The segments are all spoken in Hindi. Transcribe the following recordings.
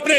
आपने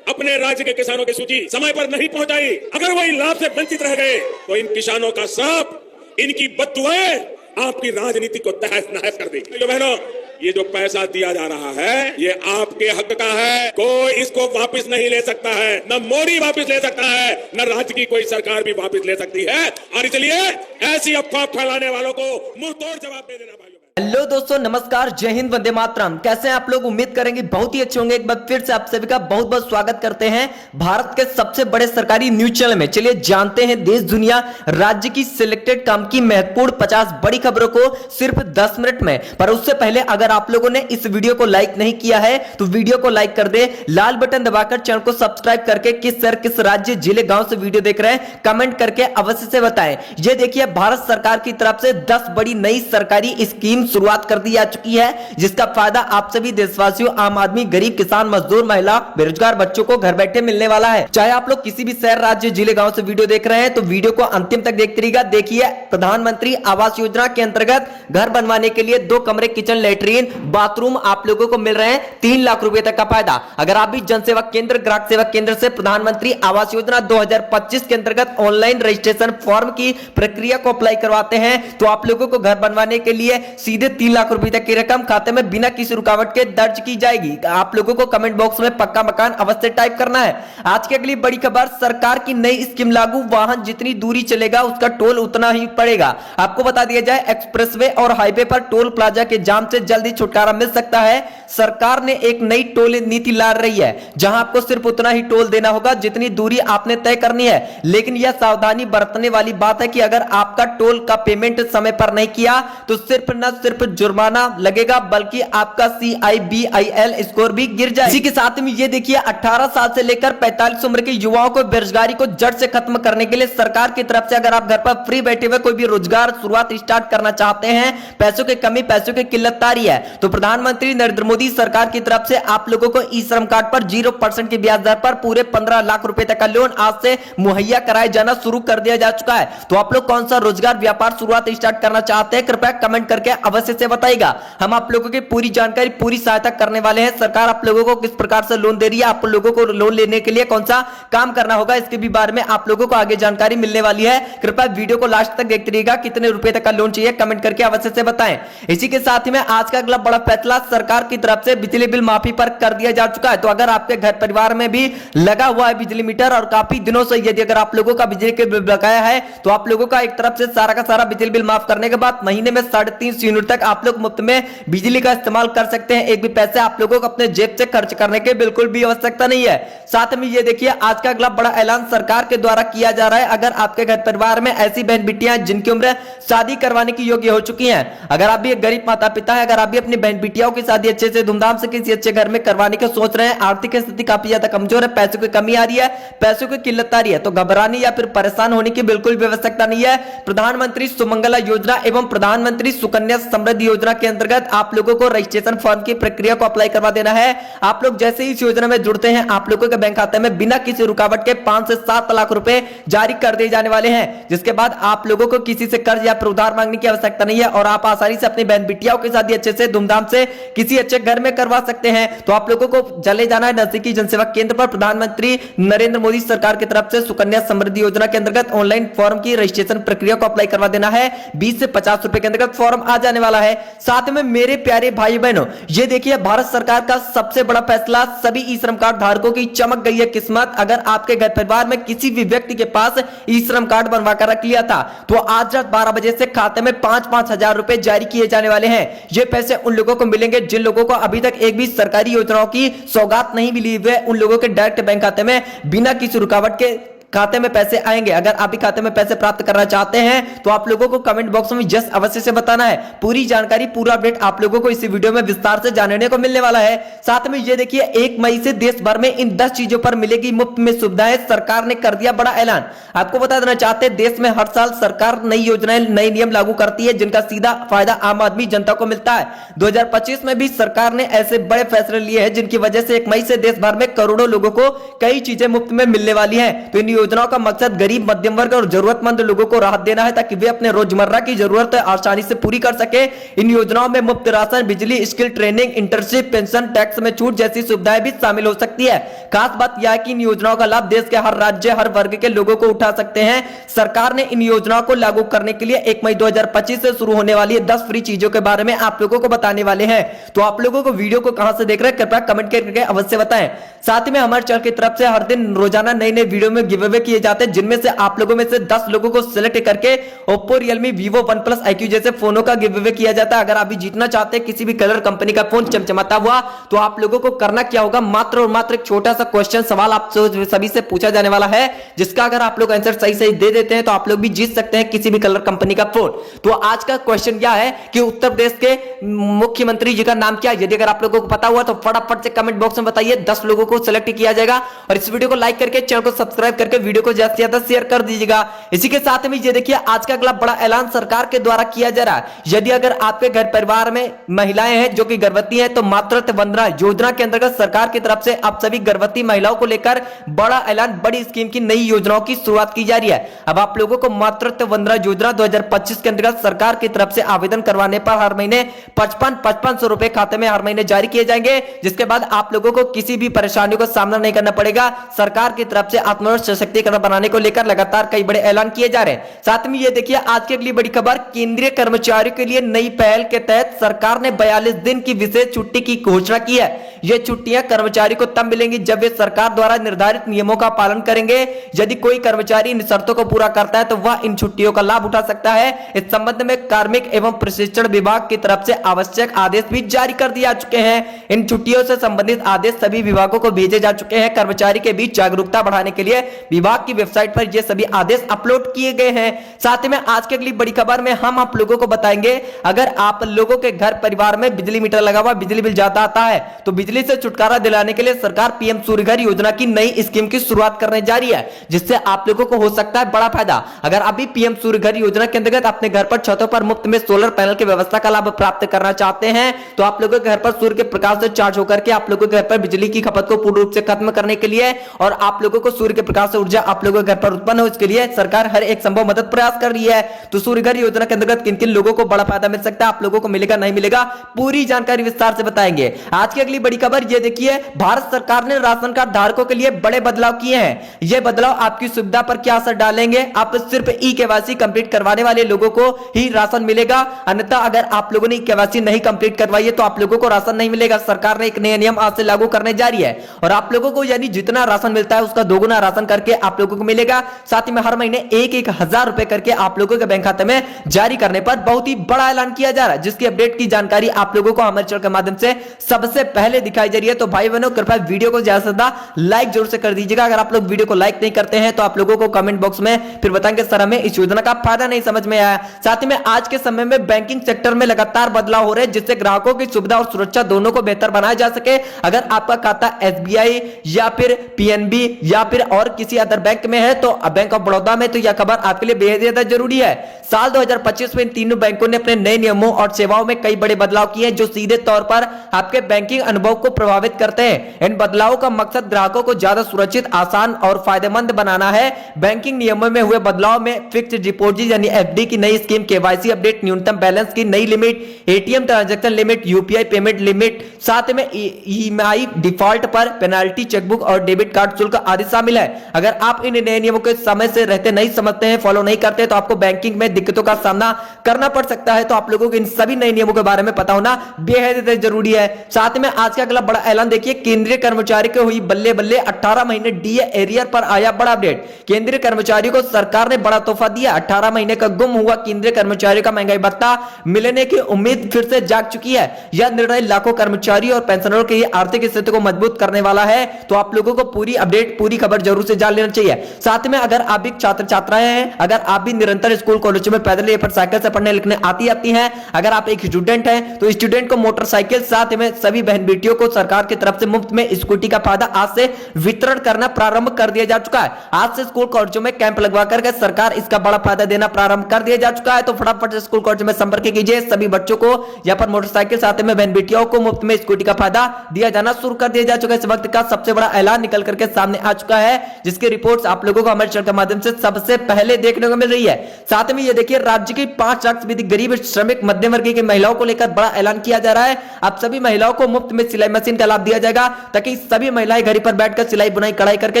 अपने राज्य के किसानों की सूची समय पर नहीं पहुंचाई, अगर वो इन लाभ से वंचित रह गए तो इन किसानों का श्राप, इनकी बद्दुआएं आपकी राजनीति को तहस नहस कर देगी। जो बहनों, ये जो पैसा दिया जा रहा है ये आपके हक का है, कोई इसको वापस नहीं ले सकता है, न मोदी वापस ले सकता है, न राज्य की कोई सरकार भी वापस ले सकती है। और इसलिए ऐसी अफवाह फैलाने वालों को मुंह तोड़ जवाब दे देना। भाइयों, हेलो दोस्तों, नमस्कार, जय हिंद, वंदे मातरम। कैसे हैं आप लोग? उम्मीद करेंगे बहुत ही अच्छे होंगे। एक बार फिर से आप सभी का बहुत बहुत स्वागत करते हैं भारत के सबसे बड़े सरकारी न्यूज चैनल में। चलिए जानते हैं देश दुनिया राज्य की सिलेक्टेड काम की महत्वपूर्ण 50 बड़ी खबरों को सिर्फ 10 मिनट में। पर उससे पहले अगर आप लोगों ने इस वीडियो को लाइक नहीं किया है तो वीडियो को लाइक कर दे, लाल बटन दबाकर चैनल को सब्सक्राइब करके किस शहर, किस राज्य, जिले, गांव से वीडियो देख रहे हैं कमेंट करके अवश्य से बताएं। ये देखिए, भारत सरकार की तरफ से 10 बड़ी नई सरकारी स्कीम शुरुआत कर दी जा चुकी है, जिसका फायदा आप सभी देशवासियों, आम आदमी, गरीब, किसान, मजदूर, महिला, बेरोजगार बच्चों को घर बैठे मिलने वाला है। चाहे आप लोग किसी भी शहर, राज्य, जिले, गांव से वीडियो देख रहे हैं तो वीडियो को अंतिम तक देखते रहिएगा। देखिए, प्रधानमंत्री आवास योजना के अंतर्गत घर बनवाने के लिए 2 कमरे, किचन, लेटरिन, बाथरूम आप लोगों को मिल रहे हैं 3 लाख रुपए तक का फायदा। अगर आप भी जनसेवा केंद्र, ग्राहक सेवा केंद्र से प्रधानमंत्री आवास योजना 2025 के अंतर्गत ऑनलाइन रजिस्ट्रेशन फॉर्म की प्रक्रिया को अप्लाई करवाते हैं तो आप लोगों को घर बनवाने के लिए सीधे 3 लाख रुपए तक की रकम खाते में बिना किसी रुकावट के दर्ज की जाएगी। आप लोगों को कमेंट बॉक्स में पक्का मकान अवश्य टाइप करना है। आज की अगली बड़ी खबर, सरकार की नई स्कीम लागू, वाहन जितनी दूरी चलेगा उसका टोल उतना ही पड़ेगा। आपको बता दिया जाए, एक्सप्रेसवे और हाईवे पर टोल प्लाजा के जाम से जल्दी छुटकारा मिल सकता है। सरकार ने एक नई टोल नीति ला रही है जहां आपको सिर्फ उतना ही टोल देना होगा जितनी दूरी आपने तय करनी है। लेकिन यह सावधानी बरतने वाली बात है कि अगर आपका टोल का पेमेंट समय पर नहीं किया तो सिर्फ न सिर्फ जुर्माना लगेगा बल्कि आपका CIBIL स्कोर भी गिर जाए। इसी के साथ में ये देखिए, 18 साल से लेकर 45 उम्र के युवाओं को बेरोजगारी को जड़ से खत्म करने के लिए सरकार की तरफ से अगर आप घर पर फ्री बैठे हुए कोई भी रोजगार शुरुआत स्टार्ट करना चाहते हैं, पैसों की कमी, पैसों की किल्लत आ रही है, तो प्रधानमंत्री नरेंद्र मोदी सरकार की तरफ से आप लोगों को ई श्रम कार्ड पर 0% की ब्याज दर पर पूरे 15 लाख रुपए तक का लोन आज से मुहैया कराया जाना शुरू कर दिया जा चुका है। तो आप लोग कौन सा रोजगार व्यापार शुरुआत स्टार्ट करना चाहते हैं कृपया कमेंट करके अवश्य से बताइएगा। हम आप लोगों की पूरी जानकारी, पूरी सहायता करने वाले हैं। सरकार आप लोगों को किस प्रकार से लोन दे रही है, आप लोगों को लोन लेने के लिए कौन सा काम करना होगा, इसके भी बारे में आप लोगों को आगे जानकारी मिलने वाली है। कृपया वीडियो को लास्ट तक देखते रहिएगा। कितने रुपए तक का लोन चाहिए कमेंट करके अवश्य से बताएं। इसी के साथ ही में आज का अगला बड़ा फैसला, सरकार की तरफ से बिजली बिल माफी पर कर दिया जा चुका है। तो अगर आपके घर परिवार में भी लगा हुआ है बिजली मीटर और काफी दिनों से यदि अगर आप लोगों का बिजली के बिल बकाया है तो आप लोगों का एक तरफ से सारा का सारा बिजली बिल माफ करने के बाद महीने में 3.5 यूनिट तक आप लोग मुफ्त में बिजली का इस्तेमाल कर सकते हैं। एक भी पैसे आप लोगों को अपने जेब से खर्च करने की बिल्कुल भी आवश्यकता नहीं है। साथ में ये देखिए, आज का अगला बड़ा ऐलान सरकार के द्वारा किया जा रहा है। अगर आपके घर परिवार में ऐसी बहन बिटियां जिनकी उम्र शादी करवाने की योग्य हो चुकी हैं, अगर आप भी एक गरीब माता पिता है, अगर आप भी अपनी बहन बिटियाओं की शादी अच्छे से धूमधाम से किसी अच्छे घर में करवाने की सोच रहे हैं, आर्थिक स्थिति काफी ज्यादा कमजोर है, पैसों की कमी आ रही है, पैसों की किल्लत आ रही है, तो घबराने या फिर परेशान होने की बिल्कुल भी आवश्यकता नहीं है। प्रधानमंत्री सुमंगला योजना एवं प्रधानमंत्री सुकन्या समृद्धि योजना के अंतर्गत आप लोगों को रजिस्ट्रेशन फॉर्म की प्रक्रिया को अप्लाई करवा देना है। आप लोग जैसे ही इस योजना में जुड़ते हैं, आप लोगों के बैंक खाते में बिना किसी रुकावट के 5 से 7 लाख रुपए जारी कर दिए जाने वाले हैं, जिसके बाद आप लोगों को किसी से कर्ज या फिर उधार मांगने की आवश्यकता नहीं है और आप आसानी से अपनी बहन बिटियाओं के साथ अच्छे से धूमधाम से किसी अच्छे घर में करवा सकते हैं। तो आप लोगों को चले जाना है नजदीकी जनसेवा केंद्र पर। प्रधानमंत्री नरेंद्र मोदी सरकार की तरफ से सुकन्या समृद्धि योजना के अंतर्गत ऑनलाइन फॉर्म की रजिस्ट्रेशन प्रक्रिया को अप्लाई करवा देना है। 20 से 50 रुपए के अंतर्गत फॉर्म आ जाने वाला है। साथ में मेरे प्यारे भाई बहनों, ये देखिए, भारत सरकार का सबसे बड़ा फैसला, सभी ई श्रम कार्ड धारकों की चमक गई है किस्मत। अगर आपके घर परिवार में किसी भी व्यक्ति के पास ई श्रम कार्ड बनवा कर रख लिया था तो आज रात 12 बजे से खाते में 5-5 हजार रुपए जारी किए जाने वाले हैं। ये पैसे उन लोगों को मिलेंगे जिन लोगों को अभी तक एक भी सरकारी योजनाओं की सौगात नहीं मिली हुई है। उन लोगों के डायरेक्ट बैंक खाते में बिना किसी रुकावट के खाते में पैसे आएंगे। अगर आप भी खाते में पैसे प्राप्त करना चाहते हैं तो आप लोगों को कमेंट बॉक्स में जस्ट अवश्य से बताना है। पूरी जानकारी, पूरा अपडेट आप लोगों को इस वीडियो में विस्तार से जानने को मिलने वाला है। साथ में ये देखिए, 1 मई से देश भर में इन 10 चीजों पर मिलेगी मुफ्त में सुविधाएं। सरकार ने कर दिया बड़ा ऐलान। आपको बता देना चाहते हैं, देश में हर साल सरकार नई योजनाएं, नए नियम लागू करती है जिनका सीधा फायदा आम आदमी जनता को मिलता है। 2025 में भी सरकार ने ऐसे बड़े फैसले लिए हैं जिनकी वजह से 1 मई से देश भर में करोड़ों लोगों को कई चीजें मुफ्त में मिलने वाली है। तो इन योजनाओं का मकसद गरीब, मध्यम वर्ग और जरूरतमंद लोगों को राहत देना है ताकि वे अपने रोजमर्रा की जरूरत आसानी से पूरी कर सके। इन योजनाओं में मुफ्त राशन, बिजली, skill training, internship, pension, tax में छूट जैसी सुविधाएं भी शामिल हो सकती है। खास बात यह है कि इन योजनाओं का लाभ देश के हर राज्य, हर वर्ग के लोगों को उठा सकते हैं। सरकार ने इन योजनाओं को लागू करने के लिए 1 मई 2025 से शुरू होने वाली 10 फ्री चीजों के बारे में आप लोगों को बताने वाले हैं। तो आप लोगों को वीडियो को कहां से देख रहे हैं कृपया कमेंट करके अवश्य बताएं। साथ ही में हमारे चैनल की तरफ से हर दिन रोजाना नए नए वीडियो में गिव अवे किए जाते हैं, जिनमें से आप लोगों में से 10 लोगों को सिलेक्ट करके Oppo, Realme, Vivo, OnePlus, IQ जैसे फोनों का गिव अवे किया जाता है। अगर आप भी जीतना चाहते हैं किसी भी कलर कंपनी का फोन चमचमाता हुआ, तो आप लोगों को करना क्या होगा, मात्र और मात्र एक छोटा सा क्वेश्चन सवाल आप सभी से पूछा जाने वाला है, जिसका अगर आप लोग आंसर सही सही दे देते हैं तो आप लोग भी जीत सकते हैं किसी भी कलर कंपनी का फोन। तो आज का क्वेश्चन क्या है कि उत्तर प्रदेश के मुख्यमंत्री जी का नाम क्या है? यदि अगर आप लोगों को पता हुआ तो फटाफट से कमेंट बॉक्स में बताइए। 10 लोगों को सिलेक्ट किया जाएगा और इस वीडियो को लाइक करके चैनल को सब्सक्राइब करके वीडियो को ज्यादा से ज्यादा शेयर कर दीजिएगा। इसी के साथ में ये देखिए आज का अगला बड़ा ऐलान सरकार के द्वारा किया जा रहा है। यदि अगर आपके घर परिवार में महिलाएं हैं जो कि गर्भवती हैं तो मातृत्व वंदना योजना के अंतर्गत सरकार की तरफ से आप सभी गर्भवती महिलाओं को लेकर बड़ा ऐलान, बड़ी स्कीम की नई योजनाओं की शुरुआत की जा रही है। अब आप लोगों को मातृत्व वंदना योजना 2025 के अंतर्गत सरकार की तरफ से आवेदन करवाने पर हर महीने 5500 रुपए खाते में हर महीने जारी किए जाएंगे, जिसके बाद आप लोगों को किसी भी परेशानी का सामना नहीं करना पड़ेगा। सरकार की तरफ से आत्मनिर्भर सशक्तिकरण बनाने को लेकर लगातार कई बड़े ऐलान किए जा रहे हैं। साथ में ये देखिए आज की अगली बड़ी खबर, केंद्रीय कर्मचारियों के लिए नई पहल के तहत सरकार ने 42 दिन की विशेष छुट्टी की घोषणा की है। ये छुट्टियां कर्मचारी को तब मिलेंगी जब वे सरकार द्वारा निर्धारित नियमों का पालन करेंगे। यदि कोई कर्मचारी इन शर्तों को पूरा करता है तो वह इन छुट्टियों का लाभ उठा सकता है। इस संबंध में कार्मिक एवं प्रशिक्षण विभाग की तरफ से आवश्यक आदेश भी जारी कर दिए जा चुके हैं। इन छुट्टियों से संबंधित आदेश सभी विभागों को भेजे जा चुके हैं। कर्मचारी के बीच जागरूकता बढ़ाने के लिए विभाग की वेबसाइट पर ये सभी आदेश अपलोड किए गए हैं। साथ में आज की अगली बड़ी खबर में हम आप लोगों को बताएंगे, अगर आप लोगों के घर परिवार में बिजली मीटर लगा हुआ, बिजली बिल ज्यादा आता है तो बिजली से छुटकारा दिलाने के लिए सरकार पीएम सूर्य घर योजना की नई स्कीम की शुरुआत करने जा रही है, जिससे आप लोगों को हो सकता है बड़ा फायदा। अगर अभी पीएम सूर्य घर योजना के अंतर्गत अपने घर पर छतों पर मुफ्त में सोलर पैनल की व्यवस्था का लाभ प्राप्त करना चाहते हैं तो आप लोगों के घर पर सूर्य के प्रकाश से चार्ज होकर के आप लोगों के घर पर बिजली की खपत को पूर्ण रूप से खत्म करने के लिए और आप लोगों को सूर्य के प्रकाश से ऊर्जा आप लोगों के घर पर उत्पन्न हो, इसके लिए सरकार हर एक संभव मदद प्रयास कर रही है। तो सूर्य घर योजना के अंतर्गत किन किन लोगों को बड़ा फायदा मिल सकता है, आप लोगों को मिलेगा नहीं मिलेगा, पूरी जानकारी विस्तार से बताएंगे। आज की अगली बड़ी खबर ये देखिए, भारत सरकार ने राशन कार्ड धारकों के लिए बड़े बदलाव किए हैं। ये बदलाव आपकी सुविधा पर क्या असर डालेंगे? आप सिर्फ ई-केवाईसी कंप्लीट करवाने वाले लोगों को ही राशन मिलेगा, अन्यथा अगर आप लोगों ने ई-केवाईसी नहीं कंप्लीट करवाई है तो आप लोगों को राशन नहीं मिलेगा। सरकार ने एक नया नियम आज से लागू करने जा रही है और आप लोगों को यानी जितना राशन मिलता है उसका दोगुना राशन करके आप लोगों को मिलेगा। साथ ही में हर महीने 1,000 रुपए करके आप लोगों के बैंक खाते में जारी करने पर बहुत ही बड़ा ऐलान किया जा रहा है, जिसकी अपडेट की जानकारी आप लोगों को हमारे चैनल के माध्यम से सबसे पहले दिखाई जा रही है। तो भाई बहनों कृपया वीडियो को ज्यादा से ज्यादा लाइक जरूर से कर दीजिएगा। अगर आप लोग वीडियो को लाइक नहीं करते हैं तो आप लोगों को कमेंट बॉक्स में फिर बताएंगे सर हमें इस योजना का फायदा नहीं समझ में आया। साथ ही में आज के समय में बैंकिंग सेक्टर में लगातार बदलाव हो रहे हैं, जिससे ग्राहकों की सुविधा और सुरक्षा दोनों को बेहतर बनाया जा सके। अगर आपका खाता एसबीआई या फिर पीएनबी या फिर और किसी अदर बैंक में है तो बैंक ऑफ बड़ौदा में, तो यह खबर आपके लिए बेहद ज्यादा जरूरी है। साल 2025 में इन तीनों बैंकों ने अपने नए नियमों और सेवाओं में कई बड़े बदलाव किए हैं जो सीधे तौर पर आपके बैंकिंग अनुभव को प्रभावित करते हैं। इन बदलावों का मकसद ग्राहकों को ज्यादा सुरक्षित, आसान और फायदेमंद बनाना है। बैंकिंग नियमों में हुए बदलाव में फिक्स्ड डिपॉजिट यानी एफडी की नई स्कीम, केवाईसी अपडेट, न्यूनतम बैलेंस की नई limit, ATM transaction limit, UPI payment limit, साथ में ईएमआई डिफॉल्ट पर पेनाल्टी, चेकबुक और डेबिट कार्ड शुल्क आदि शामिल है। अगर आप इन नए नियमों के समय से रहते नहीं समझते हैं, फॉलो नहीं करते तो आपको बैंकिंग में दिक्कतों का सामना करना पड़ सकता है। तो आप लोगों को इन सभी नए नियमों के बारे में पता होना बेहद जरूरी है। साथ में आज का अगला बड़ा ऐलान देखिए, केंद्रीय कर्मचारी को हुई बल्ले बल्ले 18 महीने डीए एरियर पर आया बड़ा अपडेट। केंद्रीय कर्मचारियों को सरकार ने बड़ा तोहफा दिया। 18 महीने का गुम हुआ केंद्रीय कर्मचारियों का महंगाई भत्ता मिलने की उम्मीद फिर से जाग चुकी है। यह निर्णय लाखों कर्मचारियों और पेंशनरों की आर्थिक स्थिति को मजबूत करने वाला है। तो आप लोगों को पूरी अपडेट, पूरी खबर जरूर से जान लेना चाहिए। साथ में अगर आप भी छात्र छात्राएं हैं, अगर आप भी निरंतर स्कूल कॉलेज में पैदल या फिर साइकिल से पढ़ने लिखने आती हैं, अगर आप एक स्टूडेंट हैं तो स्टूडेंट को मोटरसाइकिल, साथ में सभी बहन बेटियों बच्चियों को सरकार की तरफ से मुफ्त में स्कूटी का फायदा आज से वितरण करना प्रारंभ कर दिया जा चुका है। आज से स्कूल कॉलेजों में कैंप लगवा करके सरकार इसका बड़ा फायदा देना प्रारंभ कर दिया जा चुका है। तो फटाफट से स्कूल कॉलेज में संपर्क कीजिए। सभी बच्चों को यहाँ पर मोटरसाइकिल साथ में बहन बेटियों को मुफ्त में स्कूटी का फायदा दिया जाना शुरू कर दिया जा चुका है। इस वक्त का सबसे बड़ा ऐलान निकल करके सामने आ चुका है, जिसकी रिपोर्ट्स आप लोगों को हमारे चैनल के माध्यम से सबसे पहले देखने को मिल रही है। साथ में ये देखिए, राज्य की 5 लाख से अधिक गरीब, श्रमिक, मध्यम वर्गीय की महिलाओं को लेकर बड़ा ऐलान किया जा रहा है। अब सभी महिलाओं को मुफ्त में सिलाई मशीन का लाभ दिया जाएगा, ताकि सभी महिलाएं घर पर बैठकर सिलाई बुनाई कढ़ाई करके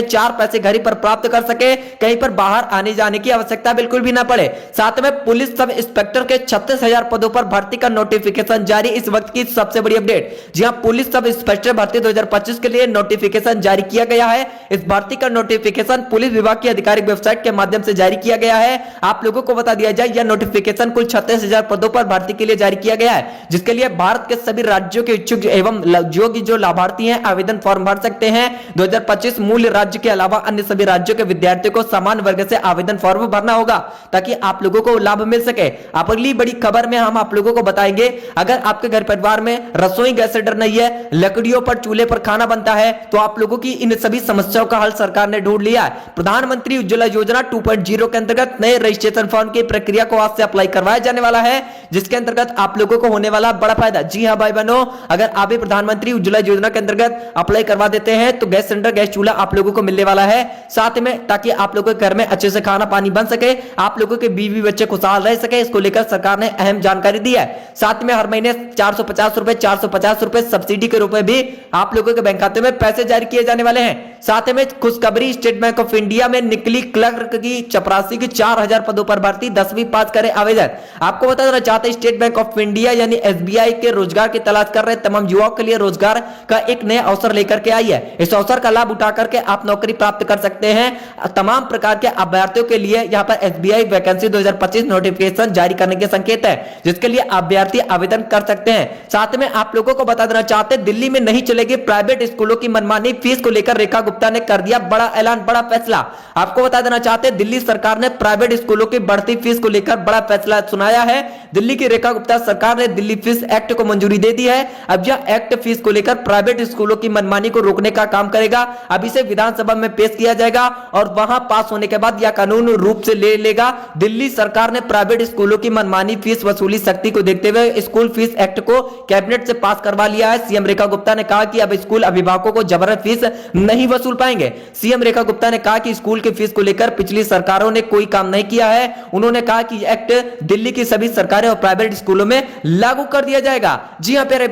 4 पैसे घर पर प्राप्त कर सके, कहीं पर बाहर आने जाने की आवश्यकता बिल्कुल भी ना पड़े। साथ में पुलिस सब इंस्पेक्टर के 36,000 पदों पर भर्ती का नोटिफिकेशन जारी। इस वक्त की सबसे बड़ी अपडेट, जी हां, पुलिस सब इंस्पेक्टर भर्ती 2025 के लिए नोटिफिकेशन जारी किया गया है। इस भर्ती का नोटिफिकेशन पुलिस विभाग की आधिकारिक वेबसाइट के माध्यम से जारी किया गया है। आप लोगों को बता दिया जाए, यह नोटिफिकेशन कुल 36,000 पदों पर भर्ती के लिए जारी किया गया है, जिसके लिए भारत के सभी राज्यों के इच्छुक एवं जो लाभार्थी हैं आवेदन फॉर्म भर सकते हैं। 2025 मूल राज्य के अलावा अन्य सभी राज्यों के विद्यार्थियों को समान वर्ग से आवेदन फॉर्म भरना होगा, ताकि आप लोगों को लाभ मिल सके। आप अगली बड़ी खबर में हम आप लोगों को बताएंगे, अगर आपके घर परिवार में रसोई गैस सिलेंडर नहीं है, लकड़ियों पर चूल्हे पर खाना बनता है, तो आप लोगों की इन सभी समस्याओं का हल सरकार ने ढूंढ लिया है। प्रधानमंत्री उज्ज्वला योजना 2.0 के अंतर्गत नए रजिस्ट्रेशन फॉर्म की प्रक्रिया को आज से अप्लाई करवाया जाने वाला है, जिसके अंतर्गत आप लोगों को होने वाला बड़ा फायदा। जी हां भाई बहनों, अगर आप भी प्रधानमंत्री उज्ज्वला योजना के अंतर्गत अप्लाई करवा देते हैं तो गैस सिलेंडर, गैस चूल्हा आप लोगों को मिलने वाला है साथ में, ताकि आप लोगों के घर में अच्छे से खाना पानी बन सके, आप लोगों के बीवी बच्चे खुशहाल रह सके। इसको लेकर सरकार ने अहम जानकारी दी है। साथ में हर महीने 450 रुपए सब्सिडी के रूप में भी आप लोगों के बैंक खाते में पैसे जारी किए जाने वाले हैं। साथ में खुशखबरी, स्टेट बैंक ऑफ इंडिया में निकली क्लर्क की चपरासी की 4000 पदों पर भर्ती, 10वीं पास करे आवेदन। आपको बता देना चाहते हैं, स्टेट बैंक ऑफ इंडिया यानी एसबीआई के रोजगार की तलाश कर रहे तमाम युवाओं के लिए रोजगार का एक नया अवसर लेकर के आई है। इस अवसर का लाभ उठा करके आप नौकरी प्राप्त कर सकते हैं। तमाम प्रकार के अभ्यर्थियों के लिए यहाँ पर एसबीआई वैकेंसी 2025 नोटिफिकेशन जारी करने के संकेत है, जिसके लिए अभ्यर्थी आवेदन कर सकते हैं। साथ में आप लोगों को बता देना चाहते हैं, दिल्ली में नहीं चलेगी प्राइवेट स्कूलों की मनमानी फीस को लेकर रेखा गुप्ता ने कर दिया बड़ा ऐलान, बड़ा फैसला। आपको बता देना चाहते हैं, दिल्ली सरकार ने प्राइवेट स्कूलों की बढ़ती फीस को लेकर बड़ा फैसला सुनाया है। दिल्ली की रेखा गुप्ता सरकार ने दिल्ली फीस एक्ट को मंजूरी दे दी है। अब यह एक्ट फीस को लेकर प्राइवेट स्कूलों की मनमानी को रोकने का काम करेगा। अब इसे विधानसभा में पेश किया जाएगा और वहां पास होने के बाद यह कानून रूप से ले लेगा। दिल्ली सरकार ने प्राइवेट स्कूलों की मनमानी फीस वसूली शक्ति को देखते हुए स्कूल फीस एक्ट को कैबिनेट से पास करवा लिया है। सीएम रेखा गुप्ता ने कहा कि अब स्कूल अभिभावकों को जबरन फीस नहीं वसूल पाएंगे। सीएम रेखा गुप्ता ने कहा कि स्कूल की फीस को लेकर पिछली सरकारों ने कोई काम नहीं किया है। उन्होंने कहा कि एक्ट दिल्ली की सभी सरकारी और प्राइवेट स्कूलों में लागू कर दिया जाएगा। जी हां प्यारे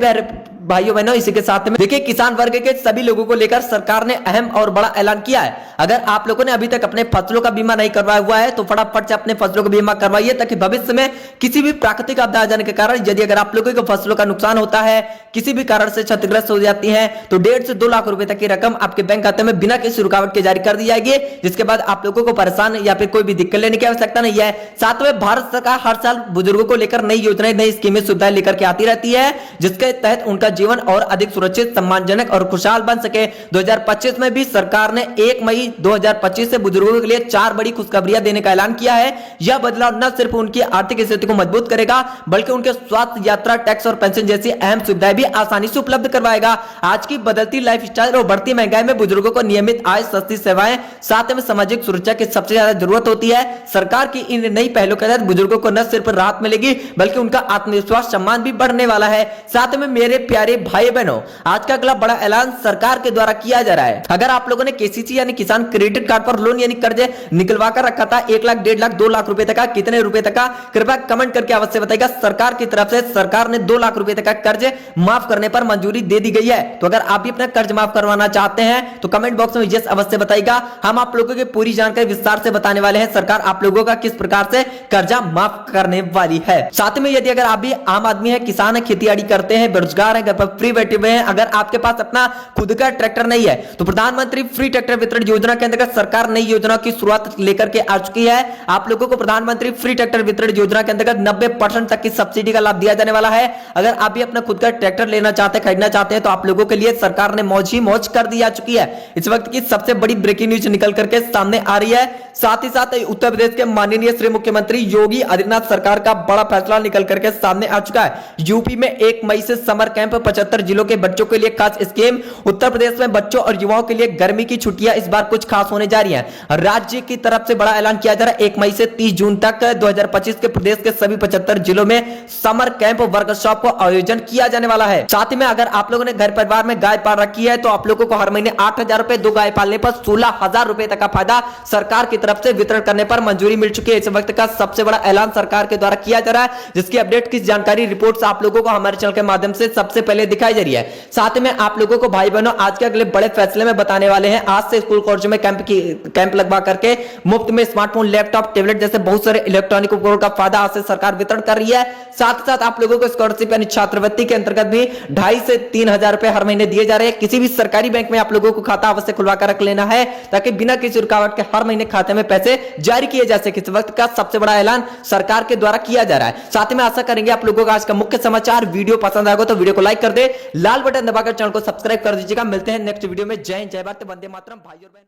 भाइयों बहनों, इसी के साथ में देखिए, किसान वर्ग के सभी लोगों को लेकर सरकार ने अहम और बड़ा ऐलान किया है। अगर आप लोगों ने अभी तक अपने फसलों का बीमा नहीं करवाया हुआ है तो फटाफट से अपने फसलों का बीमा करवाइए, ताकि भविष्य में किसी भी प्राकृतिक आपदा आ जाने के कारण यदि अगर आप लोगों को फसलों का नुकसान होता है, किसी भी कारण से क्षतिग्रस्त हो जाती है, तो 1.5 से 2 लाख रुपए तक की रकम आपके बैंक खाते में बिना किसी रुकावट के जारी कर दी जाएगी, जिसके बाद आप लोगों को परेशान या फिर कोई भी दिक्कत लेने की आवश्यकता नहीं है। साथ में भारत सरकार हर साल बुजुर्गों को लेकर नई योजनाएं, नई स्कीमें, सुविधाएं लेकर के आती रहती है, जिसके तहत उनका जीवन और अधिक सुरक्षित, सम्मानजनक और खुशहाल बन सके। 2025 में भी सरकार ने 1 मई 2025 से बुजुर्गों के लिए 4 बड़ी खुशखबरियां देने का ऐलान किया है। यह बदलाव न सिर्फ उनकी आर्थिक स्थिति को मजबूत करेगा, बल्कि उनके स्वास्थ्य, यात्रा, टैक्स और पेंशन जैसी अहम सुविधाएं भी आसानी से उपलब्ध करवाएगा। आज की बदलती लाइफस्टाइल और बढ़ती महंगाई में बुजुर्गों को नियमित आय, सस्ती सेवाएं, साथ में सामाजिक सुरक्षा की सबसे ज्यादा जरूरत होती है। सरकार की इन नई पहलों के तहत बुजुर्गों को न सिर्फ राहत मिलेगी, बल्कि उनका आत्मविश्वास, सम्मान भी बढ़ने वाला है। साथ में मेरे प्यारे भाई बहनों, आज का अगला बड़ा ऐलान सरकार के द्वारा किया जा रहा है। अगर आप लोगों ने केसीसी यानी किसान क्रेडिट कार्ड पर लोन यानी कर्ज निकलवा कर रखा था 1 लाख, 1.5 लाख, 2 लाख रुपए तक का, कितने रुपए तक का, कृपया कमेंट करके अवश्य बताइएगा। सरकार की तरफ से सरकार ने 2 लाख रुपए तक का कर्ज माफ करने पर मंजूरी दे दी गई है। तो अगर आप भी अपना कर्ज माफ करवाना चाहते हैं तो कमेंट बॉक्स में यस अवश्य बताइएगा। हम आप लोगों की पूरी जानकारी विस्तार से बताने वाले हैं, सरकार आप लोगों का किस प्रकार से कर्जा माफ करने वाली है। साथ में यदि अगर आप भी आम आदमी है, किसान है, खेती करते हैं, बेरोजगार है, घर पर फ्री बैठे हुए हैं, अगर आपके पास अपना खुद का ट्रैक्टर नहीं है तो प्रधानमंत्री फ्री ट्रैक्टर वितरण योजना के अंतर्गत सरकार नई योजना की शुरुआत लेकर के आ चुकी है। आप लोगों को प्रधानमंत्री फ्री ट्रैक्टर वितरण योजना के अंतर्गत 90% तक की सब्सिडी का लाभ दिया जाने वाला है। अगर आप भी अपना खुद का ट्रैक्टर लेना चाहते हैं, खरीदना चाहते हैं, तो आप लोगों के लिए सरकार ने मौज ही मौज कर दी जा चुकी है। इस वक्त की सबसे बड़ी ब्रेकिंग न्यूज निकल करके सामने आ रही है। साथ ही साथ उत्तर प्रदेश के माननीय श्री मुख्यमंत्री योगी आदित्यनाथ सरकार का बड़ा फैसला निकल करके सामने आ चुका है। यूपी में 1 मई से समर कैंप 75 जिलों के बच्चों के लिए खास स्कीम। उत्तर प्रदेश में बच्चों और युवाओं के लिए गर्मी की छुट्टियां इस बार कुछ खास होने जा रही हैं। राज्य की तरफ से बड़ा ऐलान किया जा रहा है। 1 मई से 30 जून तक 2025 के प्रदेश के सभी 75 जिलों में समर कैंप वर्कशॉप को आयोजन किया जाने वाला है। साथ ही में अगर आप लोगों ने घर परिवार में गाय पाल रखी है तो आप लोगों को हर महीने 8,000 रुपए, 2 गाय पालने पर 16,000 रुपए तक का फायदा सरकार की तरफ से वितरण करने पर मंजूरी मिल चुकी है। इस वक्त का सबसे बड़ा ऐलान सरकार के द्वारा किया जा रहा है, जिसकी अपडेट की जानकारी रिपोर्ट्स आप लोगों को हमारे चैनल के माध्यम से सबसे पहले दिखाई जा रही है। साथ में आप लोगों को भाई बहनों आज के अगले बड़े फैसले में बताने वाले हैं। आज से स्कूल कॉलेज में कैंप लगवा करके मुफ्त में स्मार्टफोन, लैपटॉप, टैबलेट जैसे बहुत सारे इलेक्ट्रॉनिक उपकरणों का फायदा आज से सरकार वितरण कर रही है। साथ ही साथ आप लोगों को स्कॉलरशिप यानी छात्रवृत्ति के अंतर्गत भी 2,500 से 3,000 रुपए हर महीने दिए जा रहे हैं। किसी भी सरकारी बैंक में आप लोगों को खाता अवश्य खुलवा कर रख लेना है ताकि बिना किसी रुकावट के हर महीने खाते में पैसे जारी किए जा सके। इस वक्त का सबसे बड़ा ऐलान सरकार के द्वारा किया जा रहा है। साथ ही में आशा करेंगे आप लोगों को आज का मुख्य समाचार वीडियो पसंद आएगा तो वीडियो को लाइक कर दे, लाल बटन दबाकर चैनल को सब्सक्राइब कर दीजिएगा। मिलते हैं नेक्स्ट वीडियो में। जय हिंद, जय भारत, वंदे मातरम भाई और बहनों।